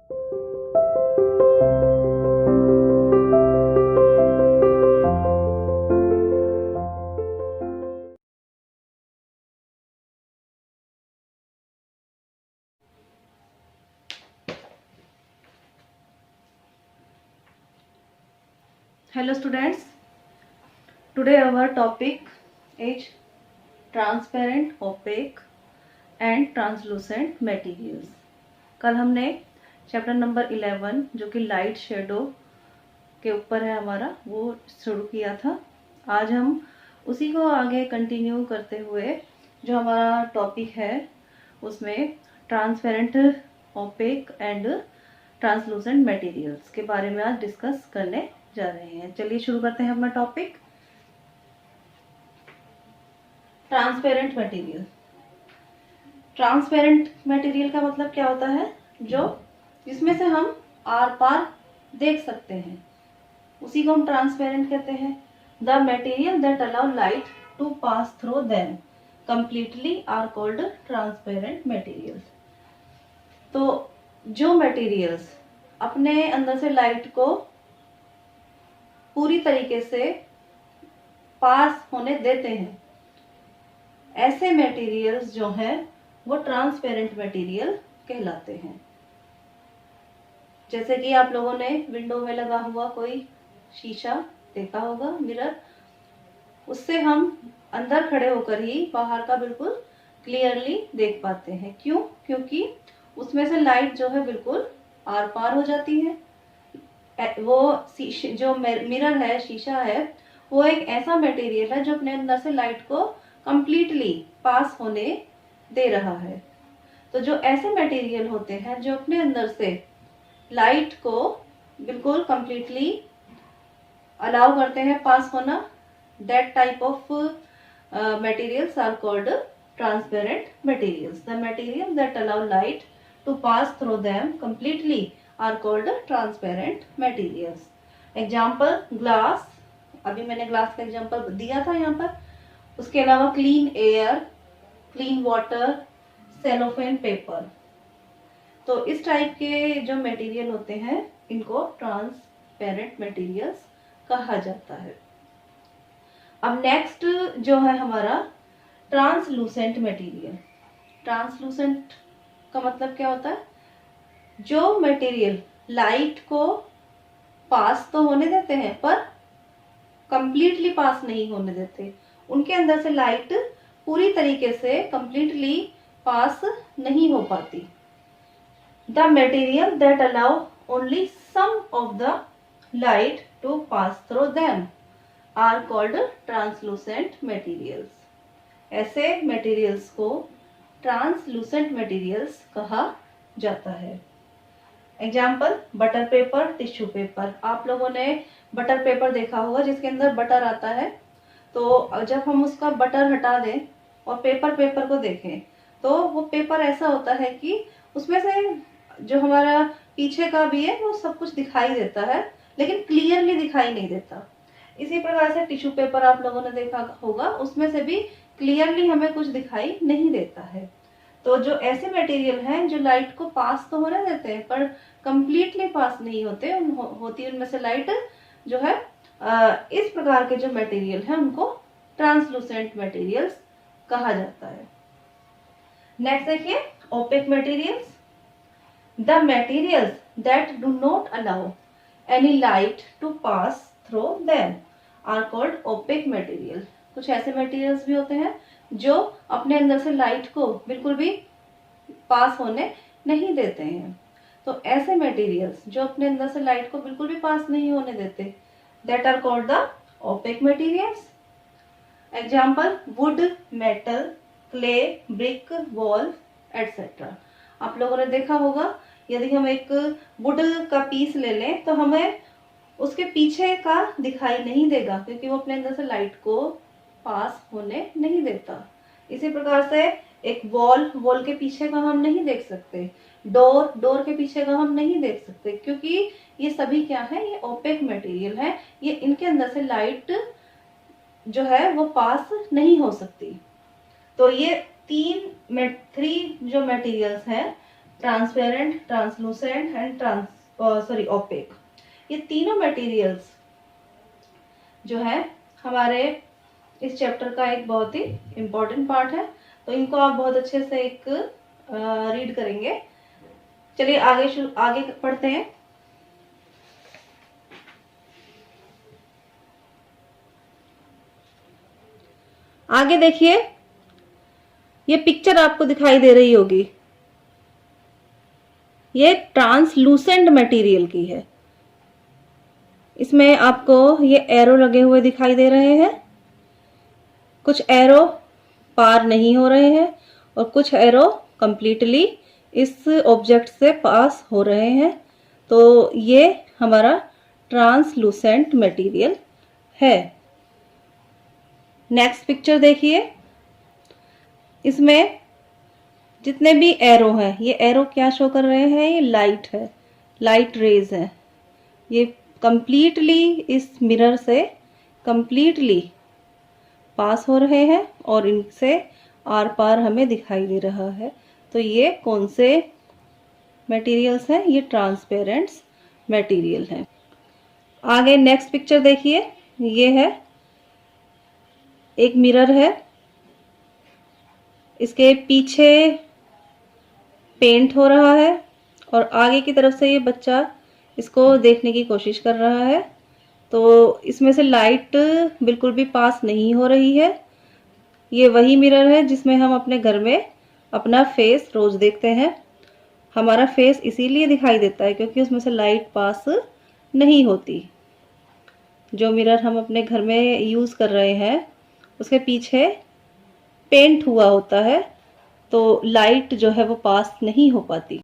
Hello students, today our topic is transparent, opaque and translucent materials. कल हमने chapter number 11 जो कि light shadow के ऊपर है हमारा, वो शुरू किया था। आज हम उसी को आगे कंटिन्यू करते हुए जो हमारा टॉपिक है उसमें transparent, opaque and translucent materials के बारे में आज डिस्कस करने जा रहे हैं। चलिए शुरू करते हैं अपना topic. Transparent material. Transparent material का मतलब क्या होता है? जो जिसमें से हम आर पार देख सकते हैं, उसी को हम ट्रांसपेरेंट कहते हैं। The material that allow light to pass through them completely are called transparent materials. तो जो मटेरियल्स अपने अंदर से लाइट को पूरी तरीके से पास होने देते हैं, ऐसे मटेरियल्स जो हैं वो ट्रांसपेरेंट मटेरियल कहलाते हैं। जैसे कि आप लोगों ने विंडो में लगा हुआ कोई शीशा देखा होगा, मिरर, उससे हम अंदर खड़े होकर ही बाहर का बिल्कुल क्लियरली देख पाते हैं। क्यों? क्योंकि उसमें से लाइट जो है बिल्कुल आर पार हो जाती है। वो जो मिरर है, शीशा है, वो एक ऐसा मटेरियल है जो अपने अंदर से लाइट को कंप्लीटली पास होने दे रहा है। तो जो ऐसे मटेरियल होते हैं जो अपने अंदर से लाइट को बिल्कुल कंप्लीटली अलाउ करते हैं पास होना, that type of materials are called transparent materials. The material that allow light to pass through them completely are called transparent materials. Example glass, अभी मैंने ग्लास का एग्जांपल दिया था यहाँ पर। उसके अलावा clean air, clean water, cellophane paper. तो इस टाइप के जो मटेरियल होते हैं इनको ट्रांसपेरेंट मटेरियल्स कहा जाता है। अब नेक्स्ट जो है हमारा ट्रांसलूसेंट मटेरियल। ट्रांसलूसेंट का मतलब क्या होता है? जो मटेरियल लाइट को पास तो होने देते हैं पर कंप्लीटली पास नहीं होने देते, उनके अंदर से लाइट पूरी तरीके से कंप्लीटली पास नहीं हो पाती। The material that allow only some of the light to pass through them are called translucent materials. ऐसे मटेरियल्स को ट्रांसलूसेंट मटेरियल्स कहा जाता है। Example butter paper, tissue paper. आप लोगों ने बटर पेपर देखा होगा जिसके अंदर बटर आता है। तो जब हम उसका बटर हटा दें और पेपर को देखें तो वो पेपर ऐसा होता है कि उसमें से जो हमारा पीछे का भी है वो सब कुछ दिखाई देता है, लेकिन क्लियरली दिखाई नहीं देता। इसी प्रकार से टिश्यू पेपर आप लोगों ने देखा होगा, उसमें से भी क्लियरली हमें कुछ दिखाई नहीं देता है। तो जो ऐसे मटेरियल हैं जो लाइट को पास तो होने देते हैं पर कंप्लीटली पास नहीं होते, होती उनमें से लाइट जो है, इस प्रकार के जो मटेरियल हैं उनको ट्रांसलूसेंट मटेरियल्स कहा जाता है। नेक्स्ट देखिए, opaque materials. The materials that do not allow any light to pass through them are called opaque material. कुछ ऐसे मटेरियल्स भी होते हैं जो अपने अंदर से लाइट को बिल्कुल भी पास होने नहीं देते हैं। तो ऐसे मटेरियल्स जो अपने अंदर से लाइट को बिल्कुल भी पास नहीं होने देते, that are called the opaque materials. Example wood, metal, clay, brick, wall et cetera. आप लोगों ने देखा होगा, यदि हम एक वुड का पीस ले लें तो हमें उसके पीछे का दिखाई नहीं देगा क्योंकि वो अपने अंदर से लाइट को पास होने नहीं देता। इसी प्रकार से एक वॉल के पीछे का हम नहीं देख सकते, डोर के पीछे का हम नहीं देख सकते, क्योंकि ये सभी क्या है, ये ओपेक मटेरियल है। ये इनके अंदर से लाइट जो है वो पास नहीं हो सकती। तो ये थ्री जो मटेरियल्स हैं ट्रांसपेरेंट, ट्रांसलूसेंट एंड ओपेक। ये तीनों मटेरियल्स जो है हमारे इस चैप्टर का एक बहुत ही इम्पोर्टेंट पार्ट है, तो इनको आप बहुत अच्छे से एक रीड करेंगे। चलिए आगे पढ़ते हैं। आगे देखिए, ये पिक्चर आपको दिखाई दे रही होगी, ये ट्रांसलूसेंट मटेरियल की है। इसमें आपको ये एरो लगे हुए दिखाई दे रहे हैं, कुछ एरो पार नहीं हो रहे हैं और कुछ एरो कंप्लीटली इस ऑब्जेक्ट से पास हो रहे हैं। तो ये हमारा ट्रांसलूसेंट मटेरियल है। नेक्स्ट पिक्चर देखिए, इसमें जितने भी एरो हैं, ये एरो क्या शो कर रहे हैं, ये लाइट है, लाइट रेज है। ये कंप्लीटली इस मिरर से कंप्लीटली पास हो रहे हैं और इनसे आर पार हमें दिखाई दे रहा है। तो ये कौन से मटेरियल्स हैं, ये ट्रांसपेरेंट्स मटेरियल हैं। आगे नेक्स्ट पिक्चर देखिए, ये है एक मिरर है, इसके पीछे पेंट हो रहा है और आगे की तरफ से ये बच्चा इसको देखने की कोशिश कर रहा है। तो इसमें से लाइट बिल्कुल भी पास नहीं हो रही है। ये वही मिरर है जिसमें हम अपने घर में अपना फेस रोज देखते हैं। हमारा फेस इसीलिए दिखाई देता है क्योंकि उसमें से लाइट पास नहीं होती। जो मिरर हम अपने घर में यूज़ कर रहे हैं उसके पीछे पेंट हुआ होता है, तो लाइट जो है वो पास नहीं हो पाती।